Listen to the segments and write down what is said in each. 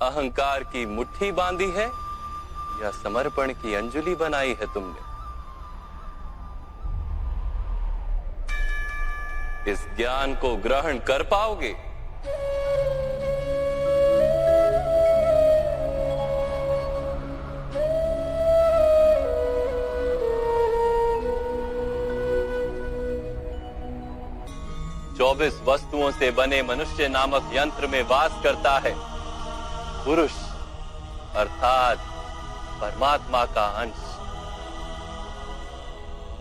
अहंकार की मुट्ठी बांधी है या समर्पण की अंजलि बनाई है तुमने? इस ज्ञान को ग्रहण कर पाओगे? चौबीस वस्तुओं से बने मनुष्य नामक यंत्र में वास करता है पुरुष, अर्थात परमात्मा का अंश।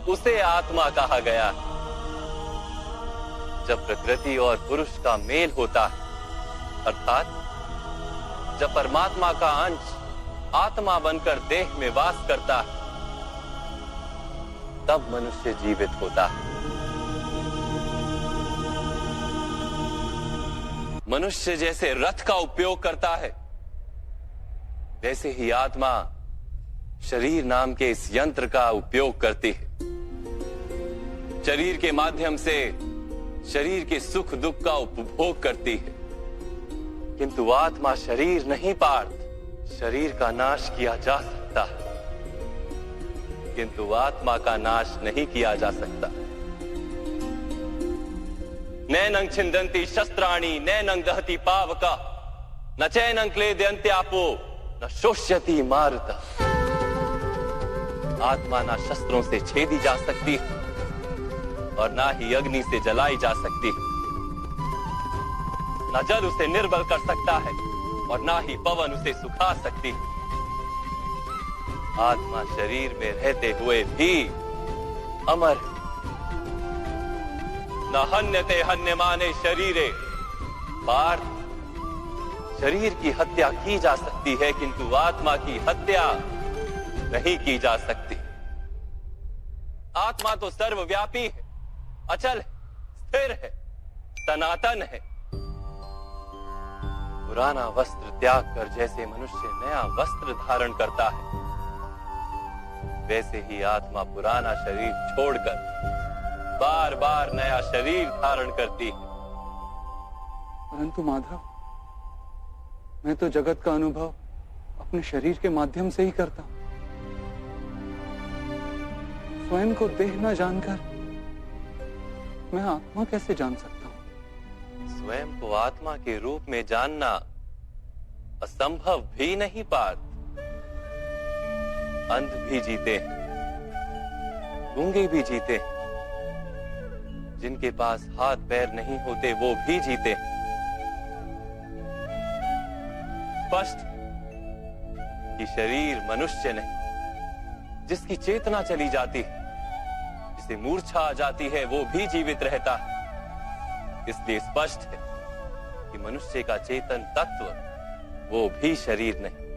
उसे आत्मा कहा गया है। जब प्रकृति और पुरुष का मेल होता है, अर्थात जब परमात्मा का अंश आत्मा बनकर देह में वास करता है, तब मनुष्य जीवित होता है। मनुष्य जैसे रथ का उपयोग करता है, वैसे ही आत्मा शरीर नाम के इस यंत्र का उपयोग करती है। शरीर के माध्यम से शरीर के सुख दुख का उपभोग करती है, किंतु आत्मा शरीर नहीं पार्थ। शरीर का नाश किया जा सकता है, किंतु आत्मा का नाश नहीं किया जा सकता। नैनं छिन्दन्ति शस्त्राणि नैनं दहति पावका न चैनं क्लेदयन्त्यापो न शोष्यति मारुता। आत्मा ना शस्त्रों से छेदी जा सकती और ना ही अग्नि से जलाई जा सकती। न जल उसे निर्बल कर सकता है और ना ही पवन उसे सुखा सकती। आत्मा शरीर में रहते हुए भी अमर है। न हन्यते हन्यमाने शरीरे। पार्थ, शरीर की हत्या की जा सकती है, किंतु आत्मा की हत्या नहीं की जा सकती। आत्मा तो सर्वव्यापी है, अचल है, स्थिर है, सनातन है। पुराना वस्त्र त्याग कर जैसे मनुष्य नया वस्त्र धारण करता है, वैसे ही आत्मा पुराना शरीर छोड़कर बार बार नया शरीर धारण करती है। परंतु माधव, मैं तो जगत का अनुभव अपने शरीर के माध्यम से ही करता हूं। स्वयं को देह न जानकर मैं आत्मा कैसे जान सकता हूं? स्वयं को आत्मा के रूप में जानना असंभव भी नहीं पार्थ। अंध भी जीते हैं, गूंगे भी जीते हैं, जिनके पास हाथ पैर नहीं होते वो भी जीते हैं। स्पष्ट कि शरीर मनुष्य नहीं, जिसकी चेतना चली जाती है, जिसे मूर्छा आ जाती है, वो भी जीवित रहता है। इसलिए स्पष्ट है कि मनुष्य का चेतन तत्व वो भी शरीर नहीं।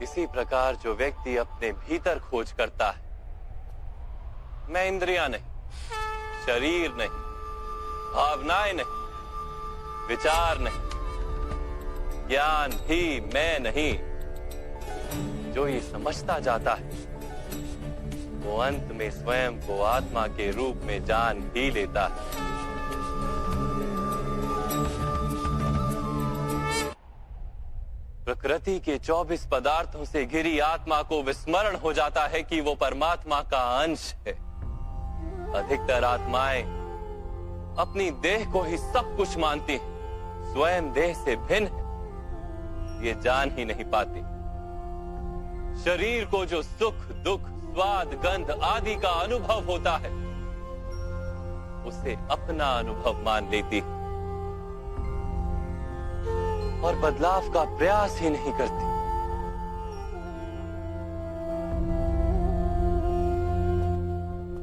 इसी प्रकार जो व्यक्ति अपने भीतर खोज करता है, मैं इंद्रियां नहीं, शरीर नहीं, भावनाएं नहीं, विचार नहीं, ज्ञान भी मैं नहीं, जो ये समझता जाता है, वो अंत में स्वयं को आत्मा के रूप में जान ही लेता है। प्रकृति के 24 पदार्थों से घिरी आत्मा को विस्मरण हो जाता है कि वो परमात्मा का अंश है। अधिकतर आत्माएं अपनी देह को ही सब कुछ मानती हैं, स्वयं देह से भिन्न है, ये जान ही नहीं पाती। शरीर को जो सुख दुख स्वाद गंध आदि का अनुभव होता है, उसे अपना अनुभव मान लेती है और बदलाव का प्रयास ही नहीं करती।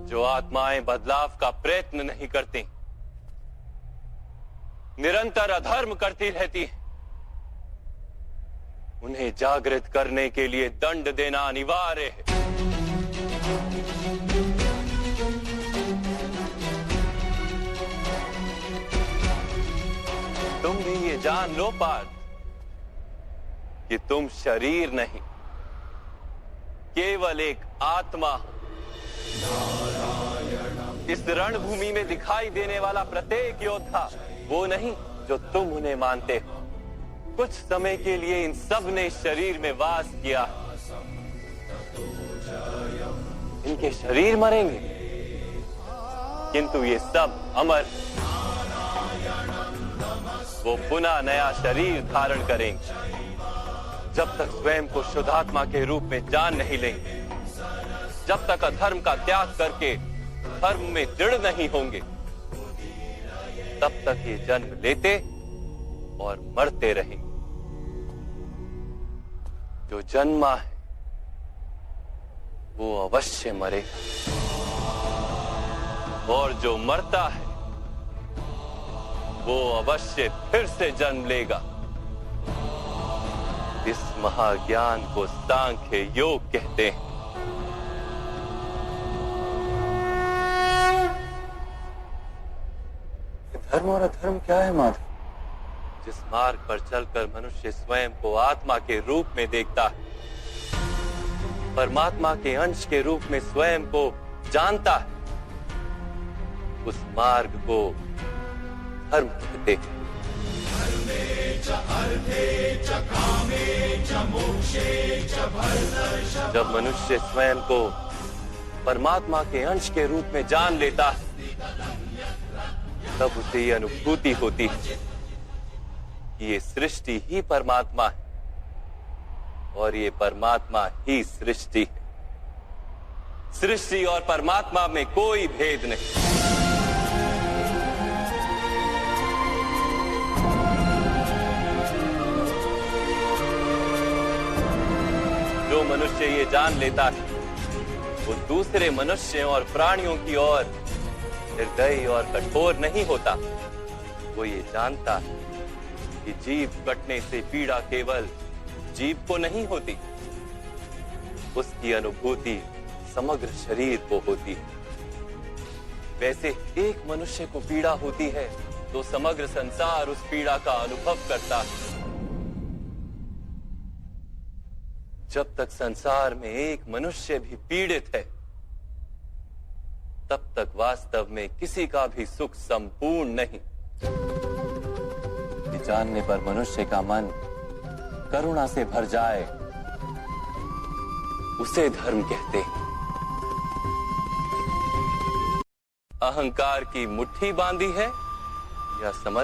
जो आत्माएं बदलाव का प्रयत्न नहीं करती, निरंतर अधर्म करती रहती हैं, उन्हें जागृत करने के लिए दंड देना अनिवार्य है। तुम भी ये जान लो पार्थ कि तुम शरीर नहीं, केवल एक आत्मा हो। इस रणभूमि में दिखाई देने वाला प्रत्येक योद्धा वो नहीं जो तुम उन्हें मानते हो। कुछ समय के लिए इन सब ने शरीर में वास किया, इनके शरीर मरेंगे किंतु ये सब अमर, वो पुनः नया शरीर धारण करेंगे। जब तक स्वयं को शुद्धात्मा के रूप में जान नहीं लेंगे, जब तक अधर्म का त्याग करके धर्म में दृढ़ नहीं होंगे, तब तक ये जन्म लेते और मरते रहेंगे। जो जन्मा है वो अवश्य मरेगा, और जो मरता है वो अवश्य फिर से जन्म लेगा। इस महाज्ञान को सांख्य योग कहते हैं। धर्म और अधर्म क्या है माधव? जिस मार्ग पर चलकर मनुष्य स्वयं को आत्मा के रूप में देखता है, परमात्मा के अंश के रूप में स्वयं को जानता है, उस मार्ग को धर्म कहते हैं। जब मनुष्य स्वयं को परमात्मा के अंश के रूप में जान लेता है, तब उसे ये अनुभूति होती है कि ये सृष्टि ही परमात्मा है और ये परमात्मा ही सृष्टि है। सृष्टि और परमात्मा में कोई भेद नहीं। जो मनुष्य ये जान लेता है, वो दूसरे मनुष्यों और प्राणियों की ओर निर्दयी और कठोर नहीं होता। वो ये जानता है कि जीव कटने से पीड़ा केवल जीव को नहीं होती, उसकी अनुभूति समग्र शरीर को होती है। वैसे एक मनुष्य को पीड़ा होती है तो समग्र संसार उस पीड़ा का अनुभव करता है। जब तक संसार में एक मनुष्य भी पीड़ित है, तब तक वास्तव में किसी का भी सुख संपूर्ण नहीं। कि जानने पर मनुष्य का मन करुणा से भर जाए, उसे धर्म कहते हैं। अहंकार की मुट्ठी बांधी है या समर्पण